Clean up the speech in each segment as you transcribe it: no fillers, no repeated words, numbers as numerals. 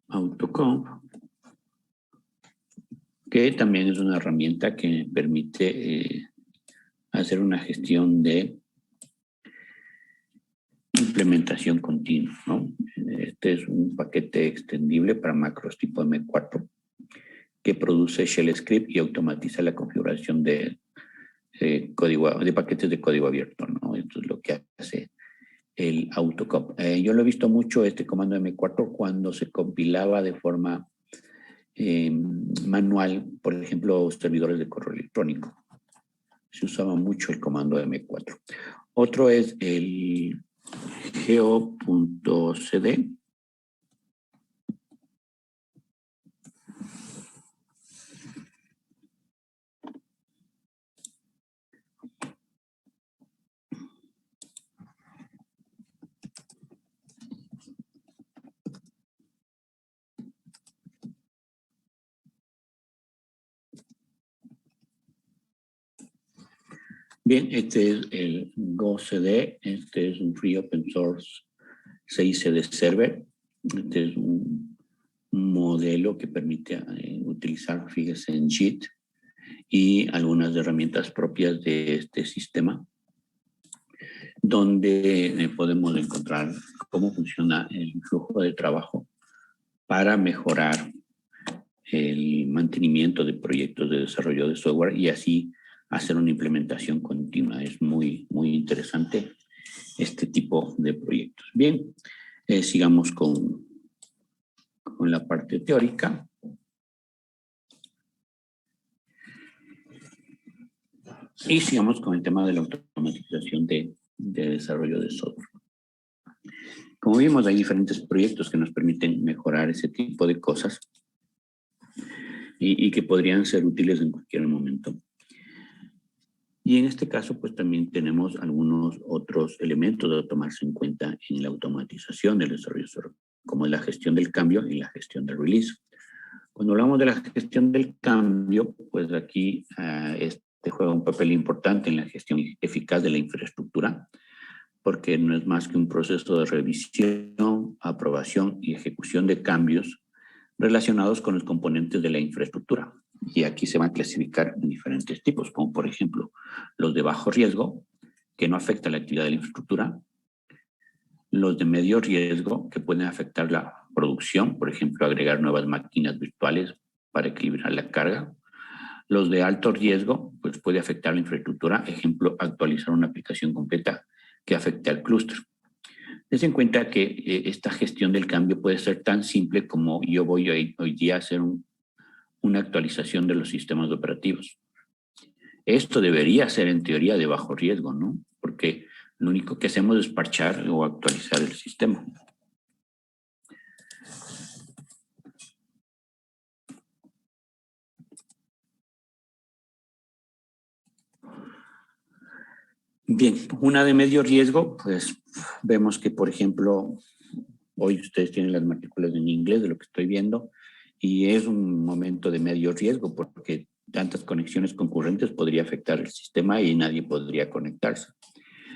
AutoComp, que también es una herramienta que permite hacer una gestión de implementación continua, ¿no? Este es un paquete extendible para macros tipo M4 que produce shell script y automatiza la configuración de paquetes de código abierto, ¿no? Esto es lo que hace el AutoComp. Yo lo he visto mucho, este comando M4, cuando se compilaba de forma manual, por ejemplo, servidores de correo electrónico. Se usaba mucho el comando M4. Otro es el geo.cd. Bien, este es el GoCD, este es un free open source CICD server. Este es un modelo que permite utilizar, fíjese, en JIT y algunas herramientas propias de este sistema, donde podemos encontrar cómo funciona el flujo de trabajo para mejorar el mantenimiento de proyectos de desarrollo de software y así hacer una implementación continua. Es muy, muy interesante este tipo de proyectos. Bien, sigamos con la parte teórica. Y sigamos con el tema de la automatización de desarrollo de software. Como vimos, hay diferentes proyectos que nos permiten mejorar ese tipo de cosas y que podrían ser útiles en cualquier momento. Y en este caso, pues también tenemos algunos otros elementos a tomarse en cuenta en la automatización del desarrollo de software, como es la gestión del cambio y la gestión del release. Cuando hablamos de la gestión del cambio, pues aquí este juega un papel importante en la gestión eficaz de la infraestructura, porque no es más que un proceso de revisión, aprobación y ejecución de cambios relacionados con los componentes de la infraestructura. Y aquí se van a clasificar en diferentes tipos, como por ejemplo los de bajo riesgo, que no afectan la actividad de la infraestructura, los de medio riesgo, que pueden afectar la producción, por ejemplo, agregar nuevas máquinas virtuales para equilibrar la carga. Los de alto riesgo, pues puede afectar la infraestructura, ejemplo, actualizar una aplicación completa que afecte al clúster. Ten en cuenta que esta gestión del cambio puede ser tan simple como yo voy hoy día a hacer una actualización de los sistemas operativos. Esto debería ser en teoría de bajo riesgo, ¿no? Porque lo único que hacemos es parchar o actualizar el sistema. Bien, una de medio riesgo, pues vemos que, por ejemplo, hoy ustedes tienen las matrículas en inglés de lo que estoy viendo y es un momento de medio riesgo porque tantas conexiones concurrentes podría afectar el sistema y nadie podría conectarse.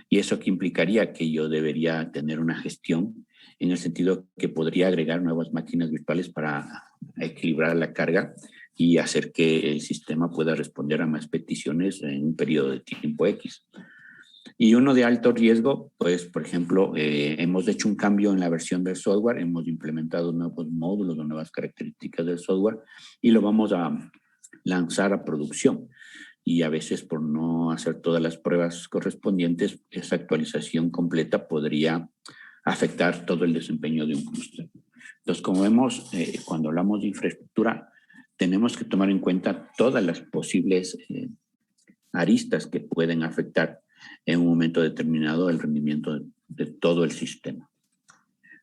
Y eso que implicaría que yo debería tener una gestión en el sentido que podría agregar nuevas máquinas virtuales para equilibrar la carga y hacer que el sistema pueda responder a más peticiones en un periodo de tiempo X. Y uno de alto riesgo, pues, por ejemplo, hemos hecho un cambio en la versión del software, hemos implementado nuevos módulos o nuevas características del software y lo vamos a lanzar a producción. Y a veces, por no hacer todas las pruebas correspondientes, esa actualización completa podría afectar todo el desempeño de un clúster. Entonces, como vemos, cuando hablamos de infraestructura, tenemos que tomar en cuenta todas las posibles aristas que pueden afectar en un momento determinado el rendimiento de todo el sistema.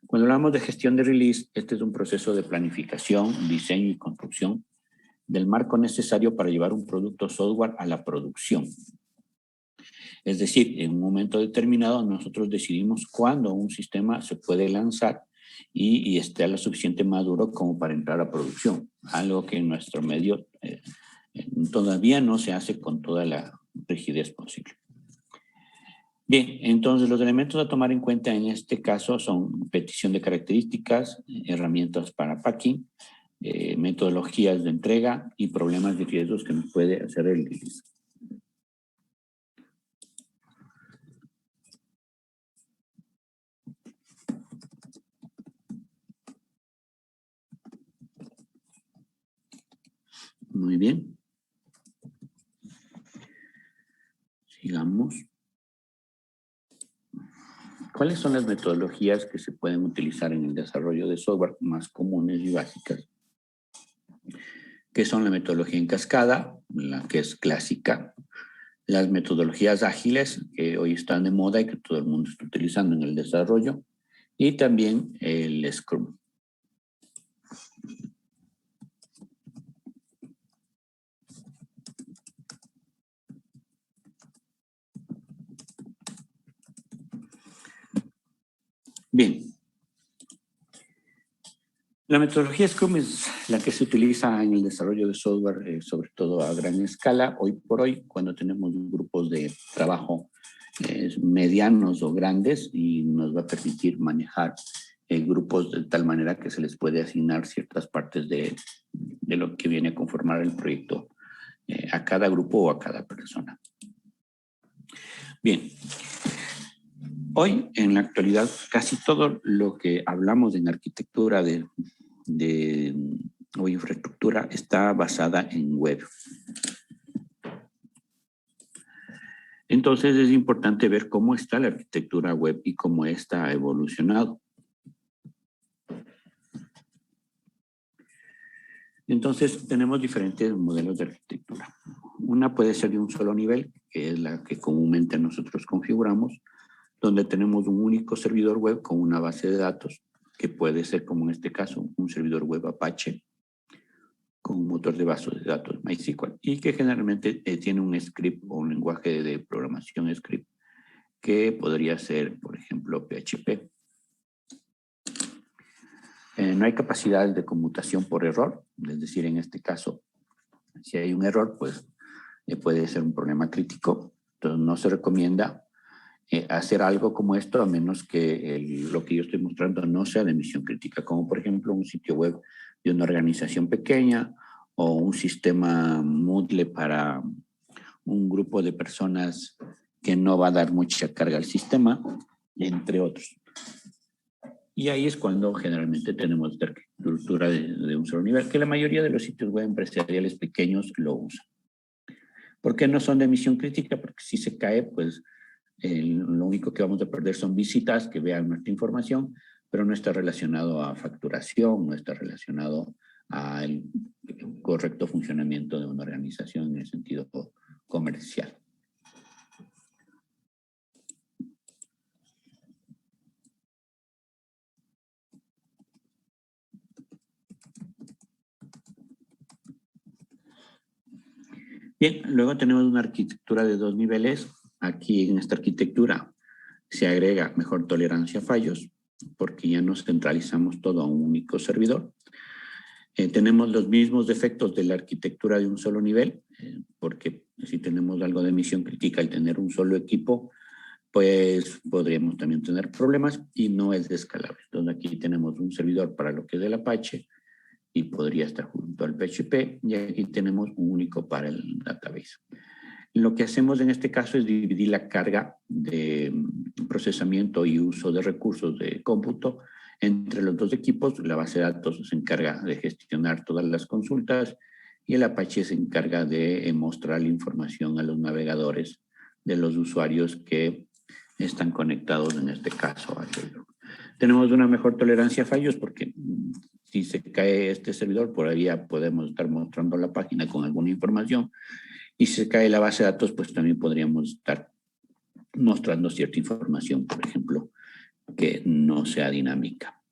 Cuando hablamos de gestión de release, este es un proceso de planificación, diseño y construcción del marco necesario para llevar un producto software a la producción. Es decir, en un momento determinado nosotros decidimos cuándo un sistema se puede lanzar y esté a lo suficiente maduro como para entrar a producción, algo que en nuestro medio todavía no se hace con toda la rigidez posible. Bien, entonces los elementos a tomar en cuenta en este caso son petición de características, herramientas para packing, metodologías de entrega y problemas de riesgos que nos puede hacer el release. Muy bien. Sigamos. ¿Cuáles son las metodologías que se pueden utilizar en el desarrollo de software más comunes y básicas? ¿Qué son la metodología en cascada, la que es clásica? Las metodologías ágiles, que hoy están de moda y que todo el mundo está utilizando en el desarrollo. Y también el Scrum. Bien. La metodología Scrum es la que se utiliza en el desarrollo de software, sobre todo a gran escala, hoy por hoy, cuando tenemos grupos de trabajo medianos o grandes, y nos va a permitir manejar grupos de tal manera que se les puede asignar ciertas partes de lo que viene a conformar el proyecto a cada grupo o a cada persona. Bien. Hoy, en la actualidad, casi todo lo que hablamos en arquitectura o infraestructura está basada en web. Entonces, es importante ver cómo está la arquitectura web y cómo esta ha evolucionado. Entonces, tenemos diferentes modelos de arquitectura. Una puede ser de un solo nivel, que es la que comúnmente nosotros configuramos, donde tenemos un único servidor web con una base de datos, que puede ser, como en este caso, un servidor web Apache, con un motor de base de datos MySQL, y que generalmente tiene un script o un lenguaje de programación script, que podría ser, por ejemplo, PHP. No hay capacidades de conmutación por error, es decir, en este caso, si hay un error, pues puede ser un problema crítico. Entonces, no se recomienda hacer algo como esto, a menos que lo que yo estoy mostrando no sea de misión crítica, como por ejemplo un sitio web de una organización pequeña o un sistema Moodle para un grupo de personas que no va a dar mucha carga al sistema, entre otros. Y ahí es cuando generalmente tenemos esta arquitectura de un solo nivel, que la mayoría de los sitios web empresariales pequeños lo usan. ¿Por qué no son de misión crítica? Porque si se cae, pues lo único que vamos a perder son visitas que vean nuestra información, pero no está relacionado a facturación, no está relacionado al correcto funcionamiento de una organización en el sentido comercial. Bien, luego tenemos una arquitectura de 2 niveles. Aquí en esta arquitectura se agrega mejor tolerancia a fallos, porque ya nos centralizamos todo a un único servidor. Tenemos los mismos defectos de la arquitectura de un solo nivel, porque si tenemos algo de misión crítica al tener un solo equipo, pues podríamos también tener problemas y no es escalable. Entonces aquí tenemos un servidor para lo que es el Apache y podría estar junto al PHP, y aquí tenemos un único para el database. Lo que hacemos en este caso es dividir la carga de procesamiento y uso de recursos de cómputo entre los dos equipos. La base de datos se encarga de gestionar todas las consultas y el Apache se encarga de mostrar la información a los navegadores de los usuarios que están conectados en este caso. Tenemos una mejor tolerancia a fallos porque si se cae este servidor, por ahí ya podemos estar mostrando la página con alguna información. Y si se cae la base de datos, pues también podríamos estar mostrando cierta información, por ejemplo, que no sea dinámica.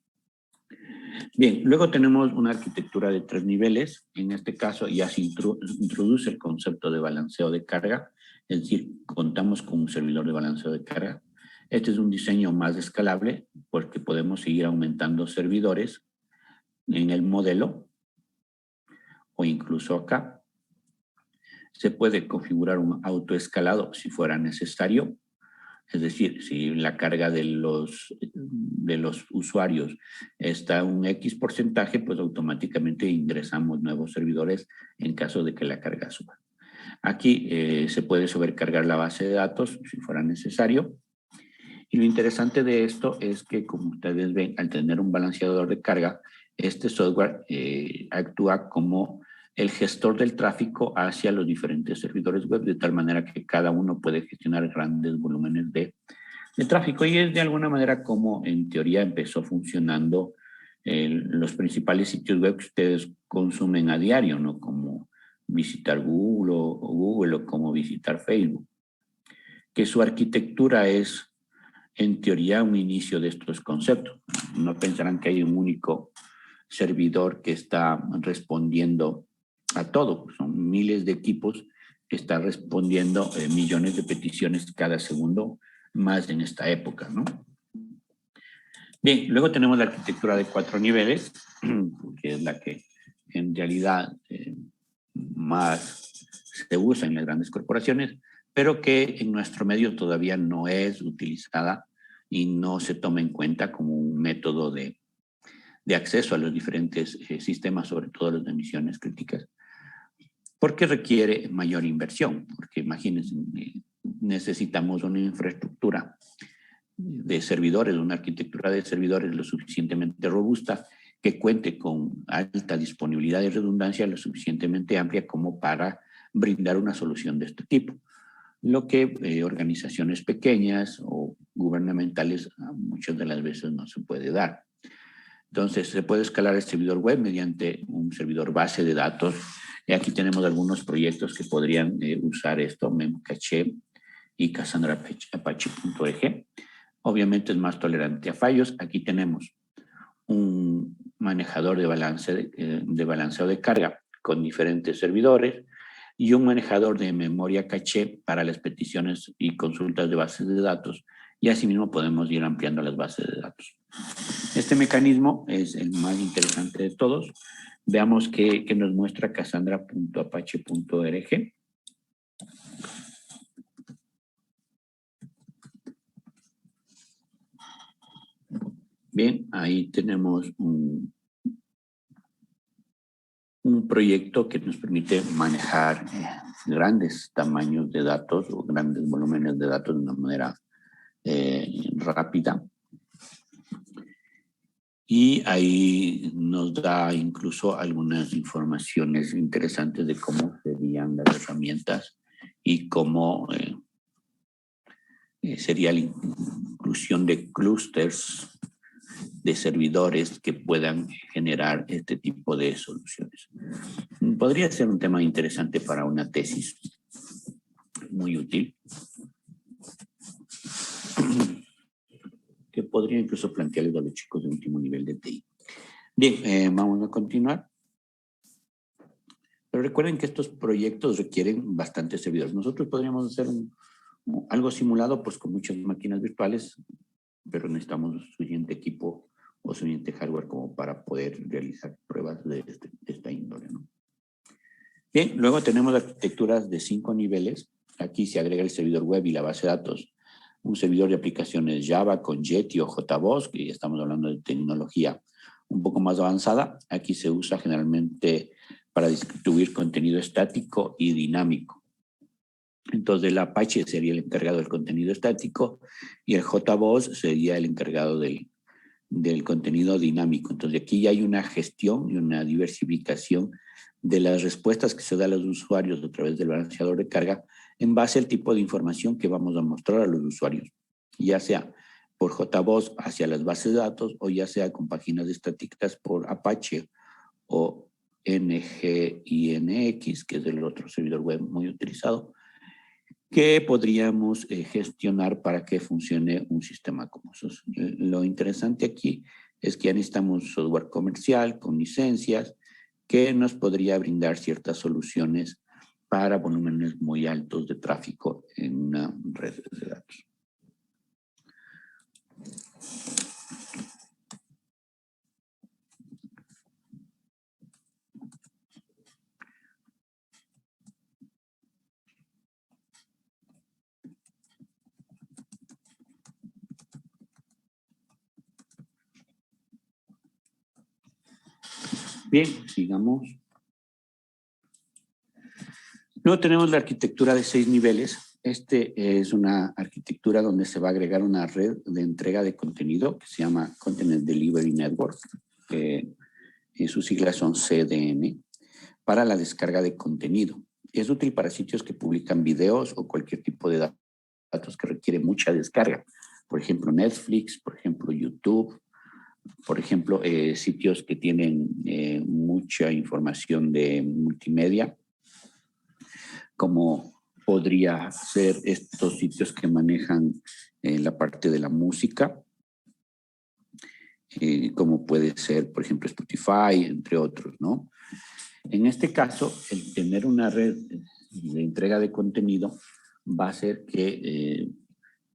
Bien, luego tenemos una arquitectura de 3 niveles. En este caso ya se introduce el concepto de balanceo de carga, es decir, contamos con un servidor de balanceo de carga. Este es un diseño más escalable porque podemos seguir aumentando servidores en el modelo o incluso acá. Se puede configurar un autoescalado si fuera necesario. Es decir, si la carga de los usuarios está un X porcentaje, pues automáticamente ingresamos nuevos servidores en caso de que la carga suba. Aquí se puede sobrecargar la base de datos si fuera necesario. Y lo interesante de esto es que, como ustedes ven, al tener un balanceador de carga, este software actúa como el gestor del tráfico hacia los diferentes servidores web, de tal manera que cada uno puede gestionar grandes volúmenes de tráfico. Y es de alguna manera como en teoría empezó funcionando los principales sitios web que ustedes consumen a diario, ¿no? Como visitar Google o como visitar Facebook. Que su arquitectura es en teoría un inicio de estos conceptos. No pensarán que hay un único servidor que está respondiendo a todo. Son miles de equipos que están respondiendo millones de peticiones cada segundo, más en esta época, ¿no? Bien, luego tenemos la arquitectura de 4 niveles, que es la que en realidad más se usa en las grandes corporaciones, pero que en nuestro medio todavía no es utilizada y no se toma en cuenta como un método de acceso a los diferentes sistemas, sobre todo los de emisiones críticas, porque requiere mayor inversión, porque imagínense, necesitamos una infraestructura de servidores, una arquitectura de servidores lo suficientemente robusta, que cuente con alta disponibilidad y redundancia lo suficientemente amplia como para brindar una solución de este tipo. Lo que organizaciones pequeñas o gubernamentales muchas de las veces no se puede dar. Entonces, se puede escalar el servidor web mediante un servidor base de datos. Y aquí tenemos algunos proyectos que podrían usar esto, Memcache y Cassandra Apache.org. Obviamente es más tolerante a fallos. Aquí tenemos un manejador de balanceo de carga con diferentes servidores y un manejador de memoria caché para las peticiones y consultas de bases de datos, y asimismo podemos ir ampliando las bases de datos. Este mecanismo es el más interesante de todos. Veamos qué nos muestra cassandra.apache.org. Bien, ahí tenemos un proyecto que nos permite manejar grandes tamaños de datos o grandes volúmenes de datos de una manera rápida. Y ahí nos da incluso algunas informaciones interesantes de cómo serían las herramientas y cómo sería la inclusión de clústeres de servidores que puedan generar este tipo de soluciones. Podría ser un tema interesante para una tesis, muy útil, que podría incluso plantearles a los chicos de último nivel de TI. Bien, vamos a continuar. Pero recuerden que estos proyectos requieren bastantes servidores. Nosotros podríamos hacer algo simulado pues con muchas máquinas virtuales, pero necesitamos suficiente equipo o suficiente hardware como para poder realizar pruebas de esta índole, ¿no? Bien, luego tenemos arquitecturas de 5 niveles. Aquí se agrega el servidor web y la base de datos. Un servidor de aplicaciones Java con Jetty o JBoss, que ya estamos hablando de tecnología un poco más avanzada. Aquí se usa generalmente para distribuir contenido estático y dinámico. Entonces el Apache sería el encargado del contenido estático y el JBoss sería el encargado del contenido dinámico. Entonces aquí ya hay una gestión y una diversificación de las respuestas que se da a los usuarios a través del balanceador de carga en base al tipo de información que vamos a mostrar a los usuarios, ya sea por JBoss hacia las bases de datos o ya sea con páginas estáticas por Apache o NGINX, que es el otro servidor web muy utilizado, que podríamos gestionar para que funcione un sistema como esos. Lo interesante aquí es que ya necesitamos software comercial con licencias que nos podría brindar ciertas soluciones para volúmenes muy altos de tráfico en una red de datos. Bien, sigamos. Luego tenemos la arquitectura de 6 niveles. Este es una arquitectura donde se va a agregar una red de entrega de contenido que se llama Content Delivery Network, y sus siglas son CDN, para la descarga de contenido. Es útil para sitios que publican videos o cualquier tipo de datos que requiere mucha descarga. Por ejemplo, Netflix, por ejemplo, YouTube, por ejemplo, sitios que tienen mucha información de multimedia, como podría ser estos sitios que manejan la parte de la música, como puede ser, por ejemplo, Spotify, entre otros, ¿no? En este caso, el tener una red de entrega de contenido va a hacer que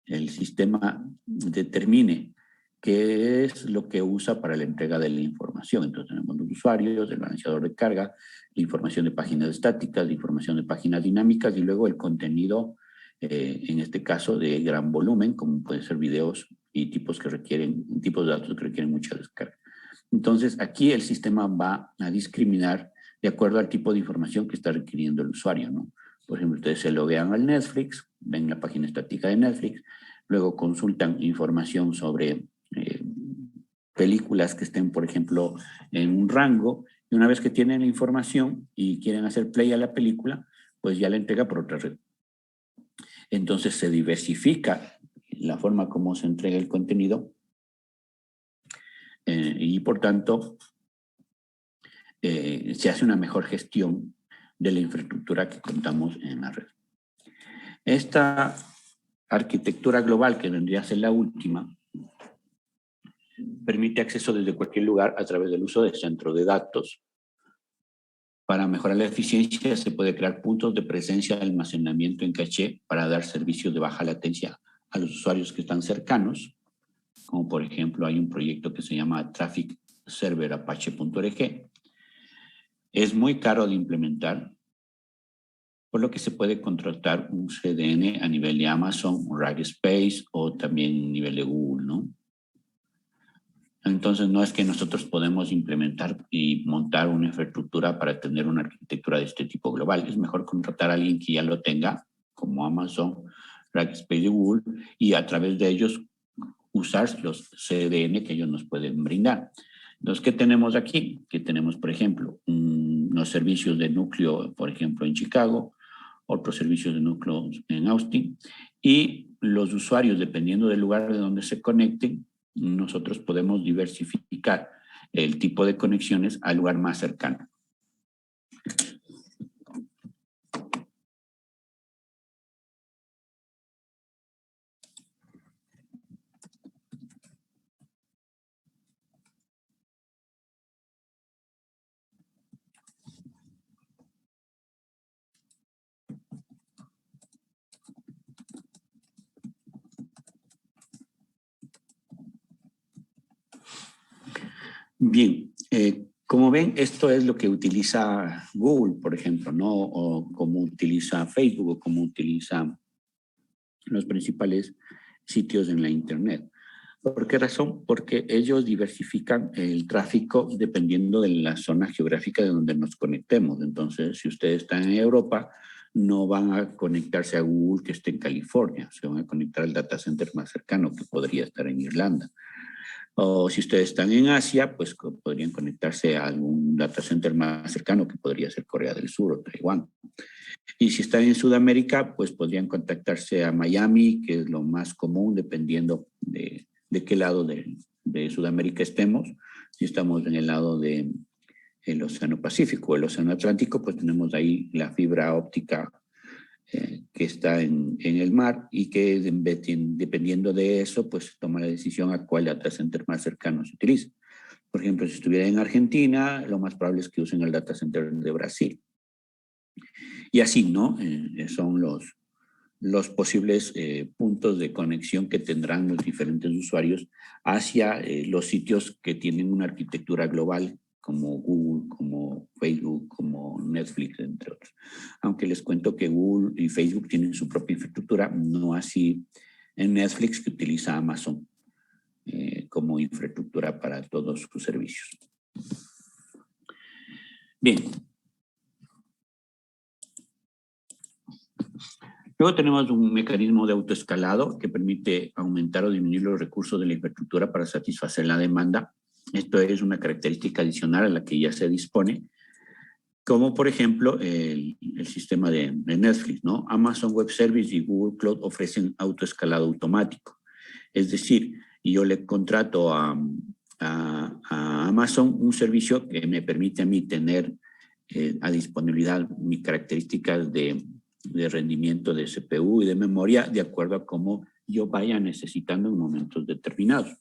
el sistema determine qué es lo que usa para la entrega de la información. Entonces tenemos los usuarios, el balanceador de carga, la información de páginas estáticas, la información de páginas dinámicas y luego el contenido, en este caso de gran volumen, como pueden ser videos y tipos de datos que requieren mucha descarga. Entonces aquí el sistema va a discriminar de acuerdo al tipo de información que está requiriendo el usuario, ¿no? Por ejemplo, ustedes se loguean al Netflix, ven la página estática de Netflix, luego consultan información sobre películas que estén, por ejemplo, en un rango, y una vez que tienen la información y quieren hacer play a la película, pues ya la entrega por otra red. Entonces se diversifica la forma como se entrega el contenido y por tanto se hace una mejor gestión de la infraestructura que contamos en la red. Esta arquitectura global, que vendría a ser la última, permite acceso desde cualquier lugar a través del uso de centros de datos. Para mejorar la eficiencia, se puede crear puntos de presencia de almacenamiento en caché para dar servicios de baja latencia a los usuarios que están cercanos, como por ejemplo hay un proyecto que se llama Traffic Server Apache.org. Es muy caro de implementar, por lo que se puede contratar un CDN a nivel de Amazon, Rackspace o también a nivel de Google, ¿no? Entonces no es que nosotros podemos implementar y montar una infraestructura para tener una arquitectura de este tipo global. Es mejor contratar a alguien que ya lo tenga, como Amazon, Rackspace y Google, y a través de ellos usar los CDN que ellos nos pueden brindar. Entonces, ¿qué tenemos aquí? Que tenemos, por ejemplo, unos servicios de núcleo, por ejemplo, en Chicago, otros servicios de núcleo en Austin, y los usuarios, dependiendo del lugar de donde se conecten, nosotros podemos diversificar el tipo de conexiones al lugar más cercano. Bien, como ven, esto es lo que utiliza Google, por ejemplo, ¿no? O como utiliza Facebook o como utiliza los principales sitios en la Internet. ¿Por qué razón? Porque ellos diversifican el tráfico dependiendo de la zona geográfica de donde nos conectemos. Entonces, si ustedes están en Europa, no van a conectarse a Google que esté en California, se van a conectar al data center más cercano que podría estar en Irlanda. O si ustedes están en Asia, pues podrían conectarse a algún data center más cercano que podría ser Corea del Sur o Taiwán. Y si están en Sudamérica, pues podrían contactarse a Miami, que es lo más común, dependiendo de qué lado de Sudamérica estemos. Si estamos en el lado del Océano Pacífico o el Océano Atlántico, pues tenemos ahí la fibra óptica que está en el mar y que dependiendo de eso, pues toma la decisión a cuál data center más cercano se utiliza. Por ejemplo, si estuviera en Argentina, lo más probable es que usen el data center de Brasil. Y así, ¿no? Son los posibles puntos de conexión que tendrán los diferentes usuarios hacia los sitios que tienen una arquitectura global, como Google, como Facebook, como Netflix, entre otros. Aunque les cuento que Google y Facebook tienen su propia infraestructura, no así en Netflix, que utiliza Amazon como infraestructura para todos sus servicios. Bien. Luego tenemos un mecanismo de autoescalado que permite aumentar o disminuir los recursos de la infraestructura para satisfacer la demanda. Esto es una característica adicional a la que ya se dispone, como por ejemplo el sistema de Netflix, ¿no? Amazon Web Service y Google Cloud ofrecen autoescalado automático. Es decir, yo le contrato a Amazon un servicio que me permite a mí tener a disponibilidad mis características de rendimiento de CPU y de memoria de acuerdo a cómo yo vaya necesitando en momentos determinados.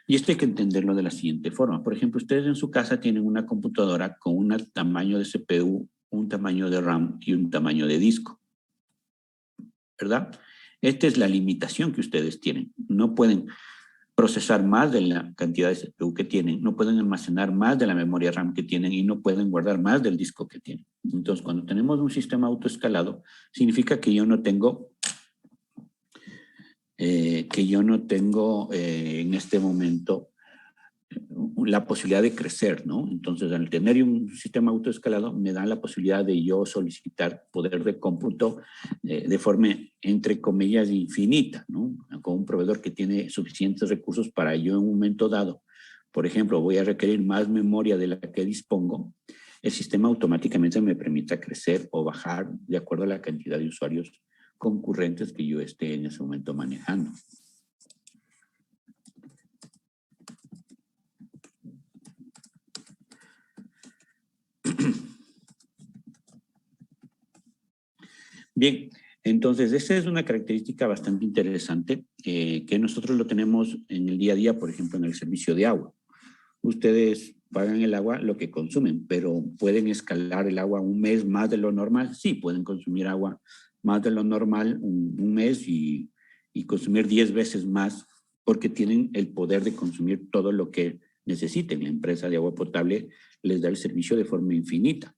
Y esto hay que entenderlo de la siguiente forma. Por ejemplo, ustedes en su casa tienen una computadora con un tamaño de CPU, un tamaño de RAM y un tamaño de disco, ¿verdad? Esta es la limitación que ustedes tienen. No pueden procesar más de la cantidad de CPU que tienen, no pueden almacenar más de la memoria RAM que tienen y no pueden guardar más del disco que tienen. Entonces, cuando tenemos un sistema autoescalado, significa que yo no tengo en este momento la posibilidad de crecer, ¿no? Entonces, al tener un sistema autoescalado, me da la posibilidad de yo solicitar poder de cómputo de forma, entre comillas, infinita, ¿no? Con un proveedor que tiene suficientes recursos para yo en un momento dado, por ejemplo, voy a requerir más memoria de la que dispongo, el sistema automáticamente me permite crecer o bajar de acuerdo a la cantidad de usuarios concurrentes que yo esté en ese momento manejando. Bien, entonces esa es una característica bastante interesante que nosotros lo tenemos en el día a día, por ejemplo, en el servicio de agua. Ustedes pagan el agua lo que consumen, pero ¿pueden escalar el agua un mes más de lo normal? Sí, pueden consumir agua más de lo normal un mes y consumir 10 veces más porque tienen el poder de consumir todo lo que necesiten. La empresa de agua potable les da el servicio de forma infinita,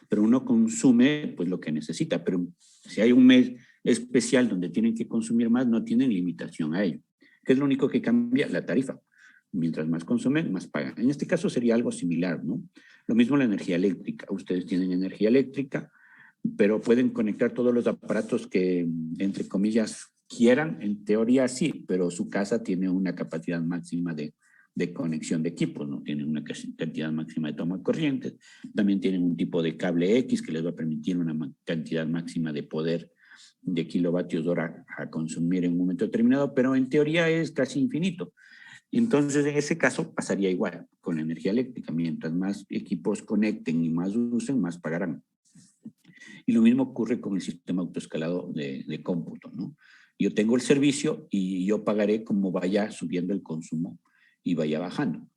pero uno consume pues lo que necesita, pero si hay un mes especial donde tienen que consumir más, no tienen limitación a ello. ¿Qué es lo único que cambia? La tarifa. Mientras más consumen, más pagan. En este caso sería algo similar, ¿no? Lo mismo la energía eléctrica. Ustedes tienen energía eléctrica, pero pueden conectar todos los aparatos que, entre comillas, quieran. En teoría sí, pero su casa tiene una capacidad máxima de conexión de equipos, ¿no? Tienen una cantidad máxima de toma de corrientes, también tienen un tipo de cable X que les va a permitir una cantidad máxima de poder de kilovatios hora a consumir en un momento determinado, pero en teoría es casi infinito. Entonces, en ese caso pasaría igual con la energía eléctrica. Mientras más equipos conecten y más usen, más pagarán. Y lo mismo ocurre con el sistema autoescalado de cómputo, ¿no? Yo tengo el servicio y yo pagaré como vaya subiendo el consumo y vaya bajando.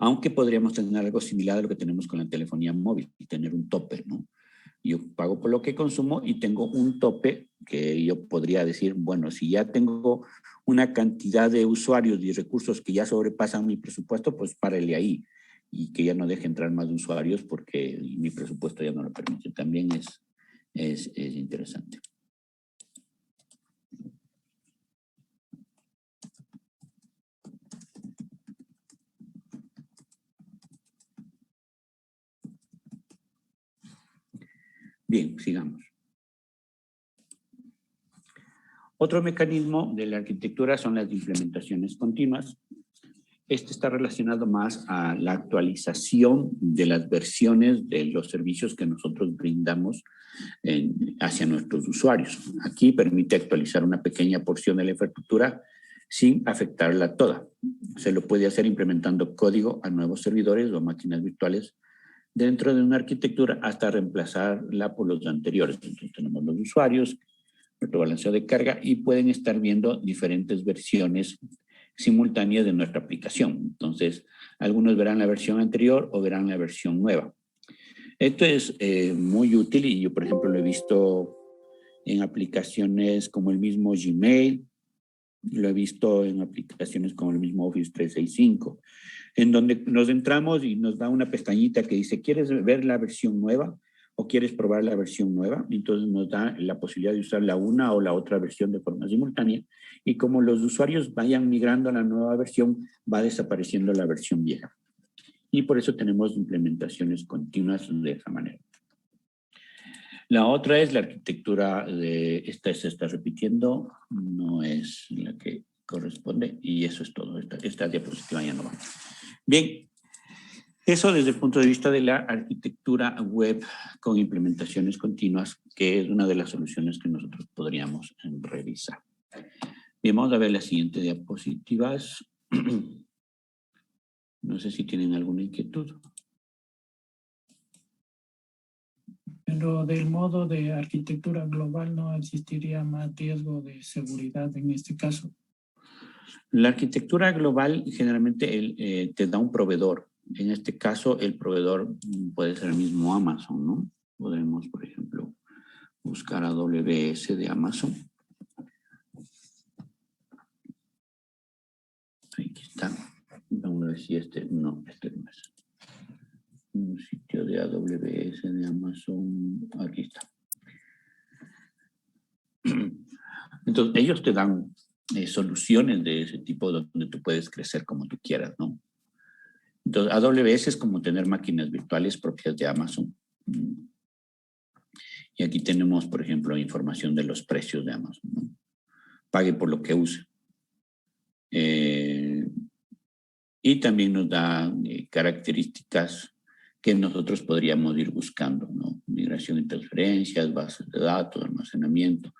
Aunque podríamos tener algo similar a lo que tenemos con la telefonía móvil, y tener un tope, ¿no? Yo pago por lo que consumo y tengo un tope que yo podría decir, bueno, si ya tengo una cantidad de usuarios y recursos que ya sobrepasan mi presupuesto, pues párele ahí y que ya no deje entrar más usuarios porque mi presupuesto ya no lo permite. También es interesante. Bien, sigamos. Otro mecanismo de la arquitectura son las implementaciones continuas. Este está relacionado más a la actualización de las versiones de los servicios que nosotros brindamos hacia nuestros usuarios. Aquí permite actualizar una pequeña porción de la infraestructura sin afectarla toda. Se lo puede hacer implementando código a nuevos servidores o máquinas virtuales dentro de una arquitectura hasta reemplazarla por los anteriores. Entonces tenemos los usuarios, nuestro balanceo de carga y pueden estar viendo diferentes versiones simultáneas de nuestra aplicación. Entonces, algunos verán la versión anterior o verán la versión nueva. Esto es muy útil y yo, por ejemplo, lo he visto en aplicaciones como el mismo Gmail, lo he visto en aplicaciones como el mismo Office 365, en donde nos entramos y nos da una pestañita que dice, ¿quieres ver la versión nueva o quieres probar la versión nueva? Entonces nos da la posibilidad de usar la una o la otra versión de forma simultánea y como los usuarios vayan migrando a la nueva versión, va desapareciendo la versión vieja. y por eso tenemos implementaciones continuas de esa manera. La otra es la arquitectura de, esta se está repitiendo, no es la que corresponde, y eso es todo, esta diapositiva ya no va. Bien, eso desde el punto de vista de la arquitectura web con implementaciones continuas, que es una de las soluciones que nosotros podríamos revisar. Bien, vamos a ver las siguientes diapositivas. No sé si tienen alguna inquietud. Pero del modo de arquitectura global no existiría más riesgo de seguridad en este caso. La arquitectura global generalmente te da un proveedor. En este caso, el proveedor puede ser el mismo Amazon, ¿no? Podemos, por ejemplo, buscar AWS de Amazon. Aquí está. Vamos a ver si no es. Un sitio de AWS de Amazon. Aquí está. Entonces, ellos te dan soluciones de ese tipo donde tú puedes crecer como tú quieras, ¿no? Entonces, AWS es como tener máquinas virtuales propias de Amazon. Y aquí tenemos, por ejemplo, información de los precios de Amazon, ¿no? Pague por lo que use. Y también nos da características que nosotros podríamos ir buscando, ¿no? Migración y transferencias, bases de datos, almacenamiento.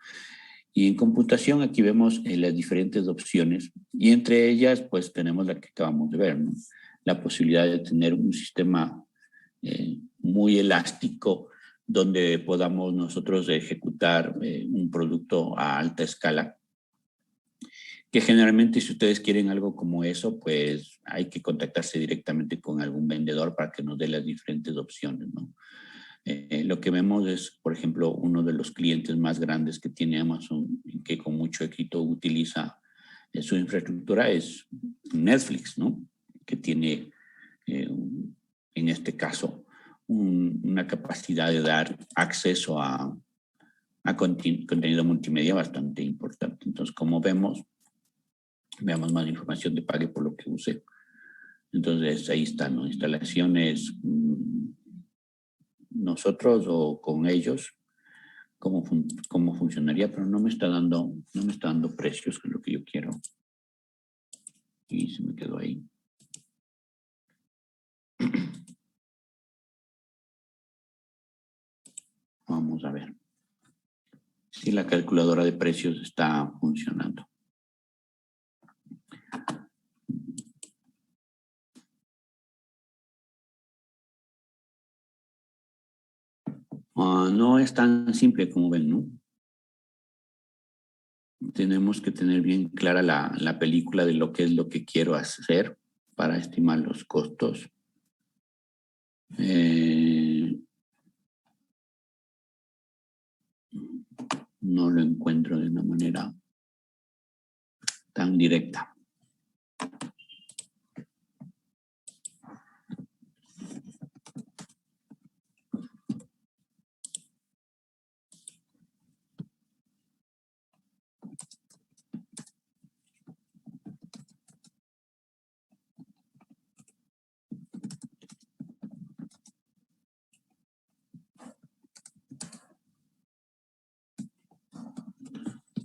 Y en computación aquí vemos las diferentes opciones y entre ellas pues tenemos la que acabamos de ver, ¿no? La posibilidad de tener un sistema muy elástico donde podamos nosotros ejecutar un producto a alta escala, que generalmente si ustedes quieren algo como eso, pues hay que contactarse directamente con algún vendedor para que nos dé las diferentes opciones, ¿no? Lo que vemos es, por ejemplo, uno de los clientes más grandes que tiene Amazon, que con mucho éxito utiliza su infraestructura, es Netflix, ¿no? Que tiene, en este caso, una capacidad de dar acceso a contenido multimedia bastante importante. Entonces, como vemos, veamos más información de pague por lo que use. Entonces, ahí están, ¿no? Instalaciones nosotros o con ellos, cómo funcionaría, pero no me está dando precios, que es lo que yo quiero. Y se me quedó ahí. Vamos a ver si la calculadora de precios está funcionando. No es tan simple como ven, ¿no? Tenemos que tener bien clara la película de lo que es lo que quiero hacer para estimar los costos. No lo encuentro de una manera tan directa.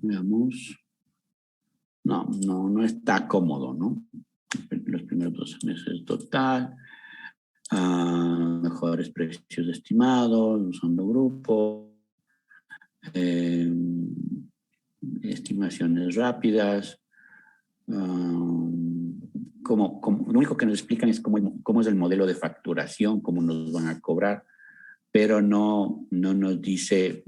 Veamos. No está cómodo, ¿no? Los primeros 12 meses total. Mejores precios estimados, usando grupo. Estimaciones rápidas. Lo único que nos explican es cómo es el modelo de facturación, cómo nos van a cobrar, pero no nos dice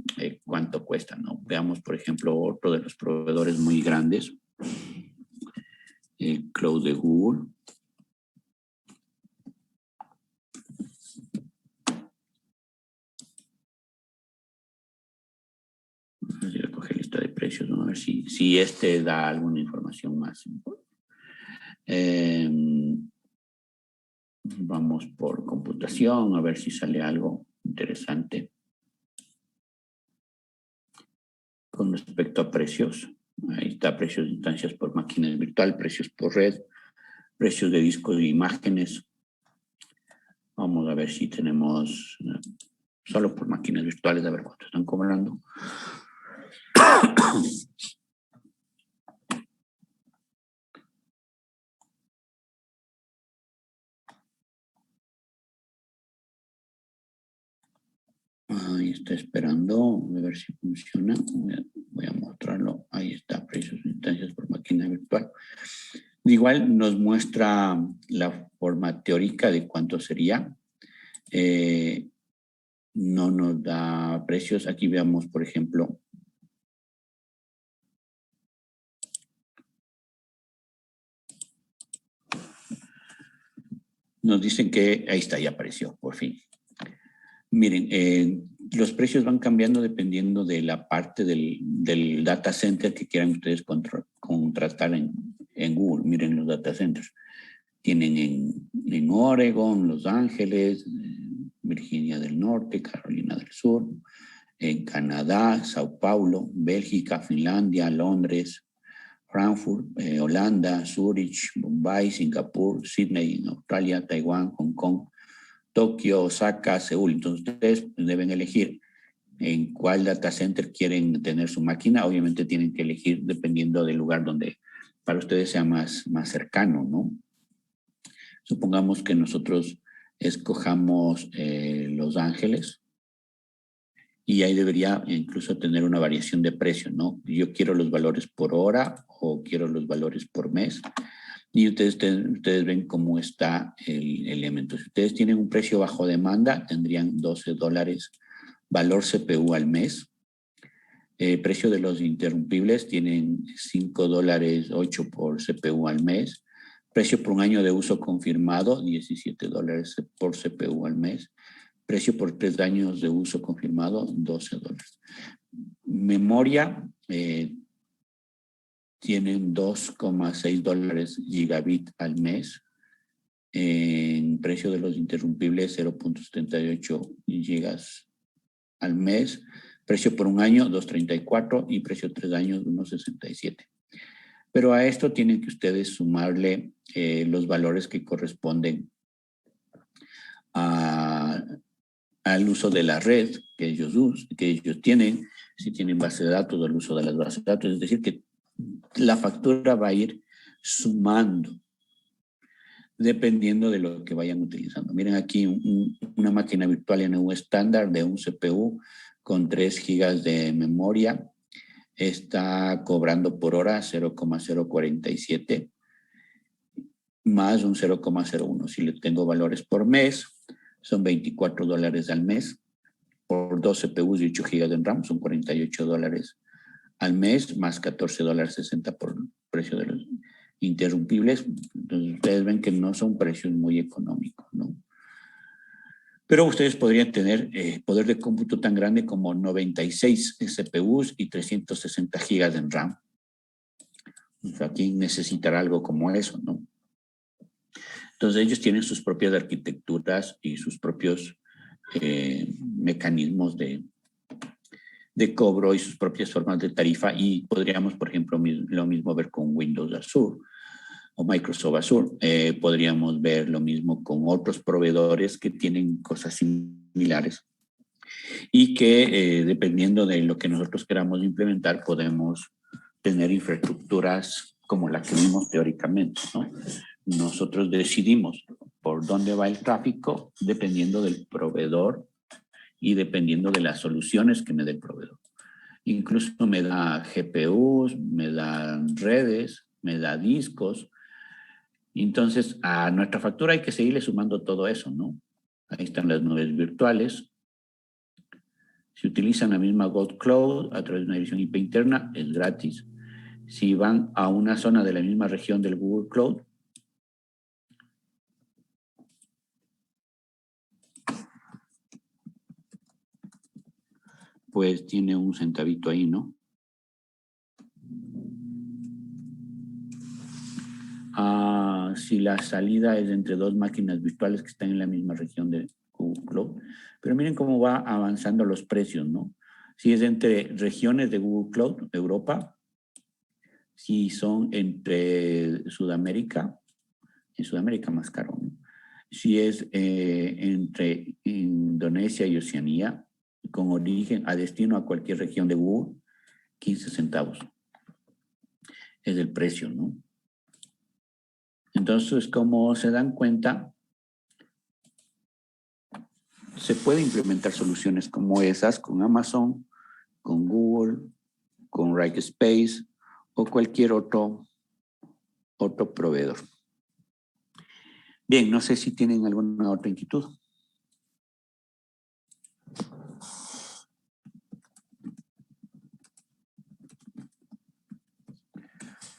cuánto cuesta, ¿no? Veamos, por ejemplo, otro de los proveedores muy grandes, el Cloud de Google. Voy a coger lista de precios, ¿no? A ver si este da alguna información más. Vamos por computación, a ver si sale algo interesante. Con respecto a precios, ahí está precios de instancias por máquina virtual, precios por red, precios de discos de imágenes, Vamos a ver si tenemos, solo por máquinas virtuales, a ver cuánto están cobrando. Ahí está esperando, a ver si funciona. Voy a mostrarlo. Ahí está, precios de instancias por máquina virtual. Igual nos muestra la forma teórica de cuánto sería. No nos da precios. Aquí veamos, por ejemplo, nos dicen que ahí está, ya apareció, por fin. Miren, los precios van cambiando dependiendo de la parte del data center que quieran ustedes contratar en Google. Miren los data centers. Tienen en Oregon, Los Ángeles, Virginia del Norte, Carolina del Sur, en Canadá, Sao Paulo, Bélgica, Finlandia, Londres, Frankfurt, Holanda, Zurich, Bombay, Singapur, Sydney, en Australia, Taiwán, Hong Kong, Tokio, Osaka, Seúl. Entonces ustedes deben elegir en cuál data center quieren tener su máquina. Obviamente tienen que elegir dependiendo del lugar donde para ustedes sea más cercano, ¿no? Supongamos que nosotros escojamos Los Ángeles y ahí debería incluso tener una variación de precio, ¿no? Yo quiero los valores por hora o quiero los valores por mes. Y ustedes ven cómo está el elemento. Si ustedes tienen un precio bajo demanda, tendrían $12 valor CPU al mes. Precio de los interrumpibles tienen $5.08 por CPU al mes. Precio por un año de uso confirmado, $17 por CPU al mes. Precio por 3 años de uso confirmado, $12. Memoria, tienen $2.6 gigabit al mes. En precio de los interrumpibles, 0.78 gigas al mes. Precio por un año, $2.34 y precio 3 años, $1.67. Pero a esto tienen que ustedes sumarle los valores que corresponden al uso de la red que ellos tienen, si tienen base de datos, el uso de las bases de datos. Es decir, que la factura va a ir sumando dependiendo de lo que vayan utilizando. Miren aquí una máquina virtual NU estándar de un CPU con 3 gigas de memoria. Está cobrando por hora 0,047 más un 0,01. Si le tengo valores por mes, son $24 al mes. Por 2 CPUs y 8 gigas de RAM son $48 al mes, más $14.60 por precio de los interrumpibles. Entonces ustedes ven que no son precios muy económicos, ¿no? Pero ustedes podrían tener poder de cómputo tan grande como 96 CPUs y 360 gigas de RAM. O sea, aquí necesitará algo como eso, ¿no? Entonces ellos tienen sus propias arquitecturas y sus propios mecanismos de cobro y sus propias formas de tarifa, y podríamos, por ejemplo, lo mismo ver con Windows Azure o Microsoft Azure. Podríamos ver lo mismo con otros proveedores que tienen cosas similares y que dependiendo de lo que nosotros queramos implementar podemos tener infraestructuras como la que vimos teóricamente, ¿no? Nosotros decidimos por dónde va el tráfico dependiendo del proveedor y dependiendo de las soluciones que me dé el proveedor. Incluso me da GPUs, me da redes, me da discos. Entonces, a nuestra factura hay que seguirle sumando todo eso, ¿no? Ahí están las nubes virtuales. Si utilizan la misma Gold Cloud a través de una dirección IP interna, es gratis. Si van a una zona de la misma región del Google Cloud, pues tiene un centavito ahí, ¿no? Si la salida es entre 2 máquinas virtuales que están en la misma región de Google Cloud. Pero miren cómo va avanzando los precios, ¿no? Si es entre regiones de Google Cloud, Europa, si son entre Sudamérica, en Sudamérica más caro, ¿no? Si es entre Indonesia y Oceanía, con origen a destino a cualquier región de Google, 15 centavos. Es el precio, ¿no? Entonces, como se dan cuenta, se puede implementar soluciones como esas con Amazon, con Google, con Rackspace o cualquier otro proveedor. Bien, no sé si tienen alguna otra inquietud.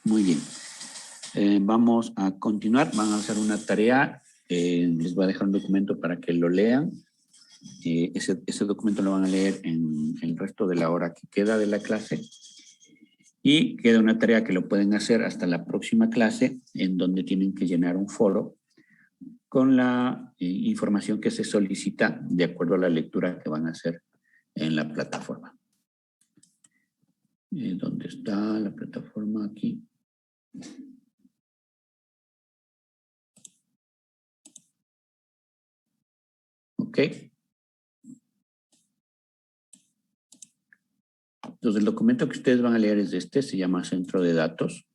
Muy bien. Vamos a continuar. Van a hacer una tarea. Les voy a dejar un documento para que lo lean. Ese documento lo van a leer en el resto de la hora que queda de la clase. Y queda una tarea que lo pueden hacer hasta la próxima clase, en donde tienen que llenar un foro con la información que se solicita de acuerdo a la lectura que van a hacer en la plataforma. ¿Dónde está la plataforma? Aquí. Ok. Entonces, el documento que ustedes van a leer es este, se llama Centro de Datos.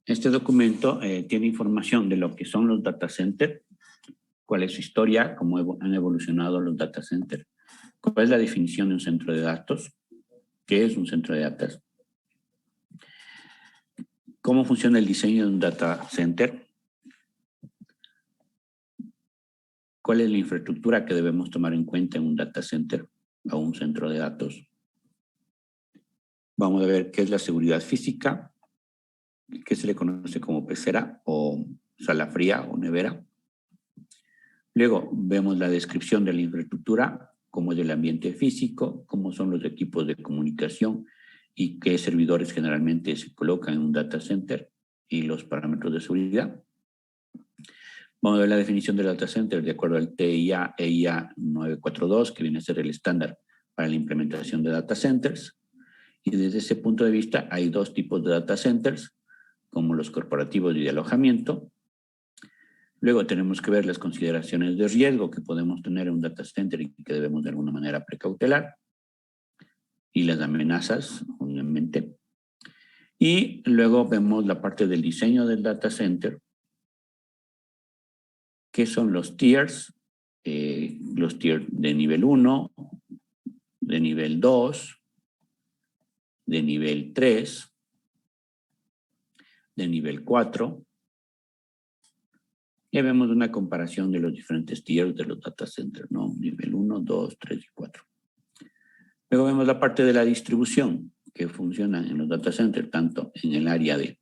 Este documento tiene información de lo que son los data centers, cuál es su historia, cómo han evolucionado los data centers, cuál es la definición de un centro de datos, qué es un centro de datos, cómo funciona el diseño de un data center, cuál es la infraestructura que debemos tomar en cuenta en un data center o un centro de datos. Vamos a ver qué es la seguridad física, que se le conoce como pecera o sala fría o nevera. Luego vemos la descripción de la infraestructura, cómo es el ambiente físico, cómo son los equipos de comunicación y qué servidores generalmente se colocan en un data center y los parámetros de seguridad. Vamos a ver la definición del data center de acuerdo al TIA EIA 942, que viene a ser el estándar para la implementación de data centers. Y desde ese punto de vista hay dos tipos de data centers, como los corporativos y de alojamiento. Luego tenemos que ver las consideraciones de riesgo que podemos tener en un data center y que debemos de alguna manera precautelar. Y las amenazas, obviamente. Y luego vemos la parte del diseño del data center, que son los tiers de nivel 1, de nivel 2, de nivel 3, de nivel 4. Ya vemos una comparación de los diferentes tiers de los data centers, ¿no? Nivel 1, 2, 3 y 4. Luego vemos la parte de la distribución que funciona en los data centers, tanto en el área de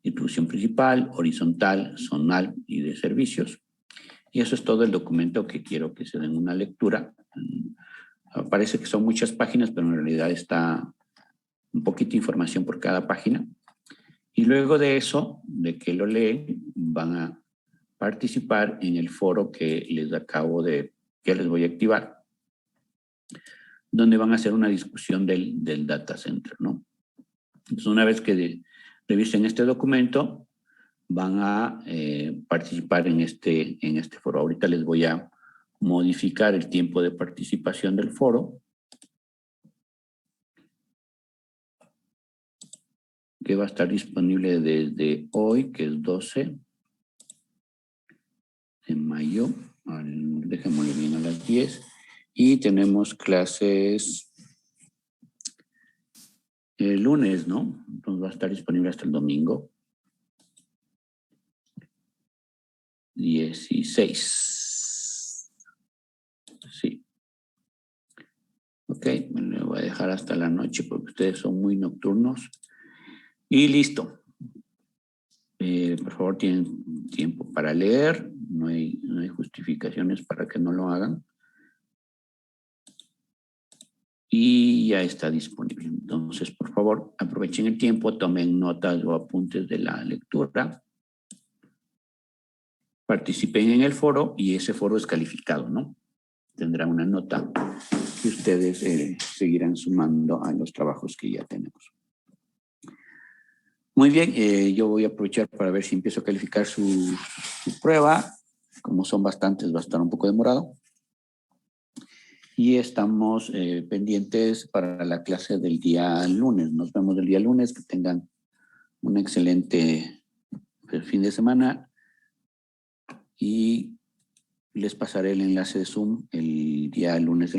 distribución principal, horizontal, zonal y de servicios. Y eso es todo el documento que quiero que se den una lectura. Parece que son muchas páginas, pero en realidad está un poquito de información por cada página. Y luego de eso, de que lo leen, van a participar en el foro que les voy a activar, donde van a hacer una discusión del data center, ¿no? Entonces, una vez que revisen este documento, van a participar en este foro. Ahorita les voy a modificar el tiempo de participación del foro, que va a estar disponible desde hoy, que es 12 de mayo, dejémoslo bien a las 10, y tenemos clases el lunes, ¿no? Entonces va a estar disponible hasta el domingo. 16. Sí. Ok, me lo voy a dejar hasta la noche porque ustedes son muy nocturnos. Y listo. Por favor, tienen tiempo para leer. No hay justificaciones para que no lo hagan. Y ya está disponible. Entonces, por favor, aprovechen el tiempo, tomen notas o apuntes de la lectura. Participen en el foro y ese foro es calificado, ¿no? Tendrá una nota que ustedes seguirán sumando a los trabajos que ya tenemos. Muy bien, yo voy a aprovechar para ver si empiezo a calificar su prueba. Como son bastantes, va a estar un poco demorado. Y estamos pendientes para la clase del día lunes. Nos vemos el día lunes. Que tengan un excelente fin de semana. Y les pasaré el enlace de Zoom el día lunes.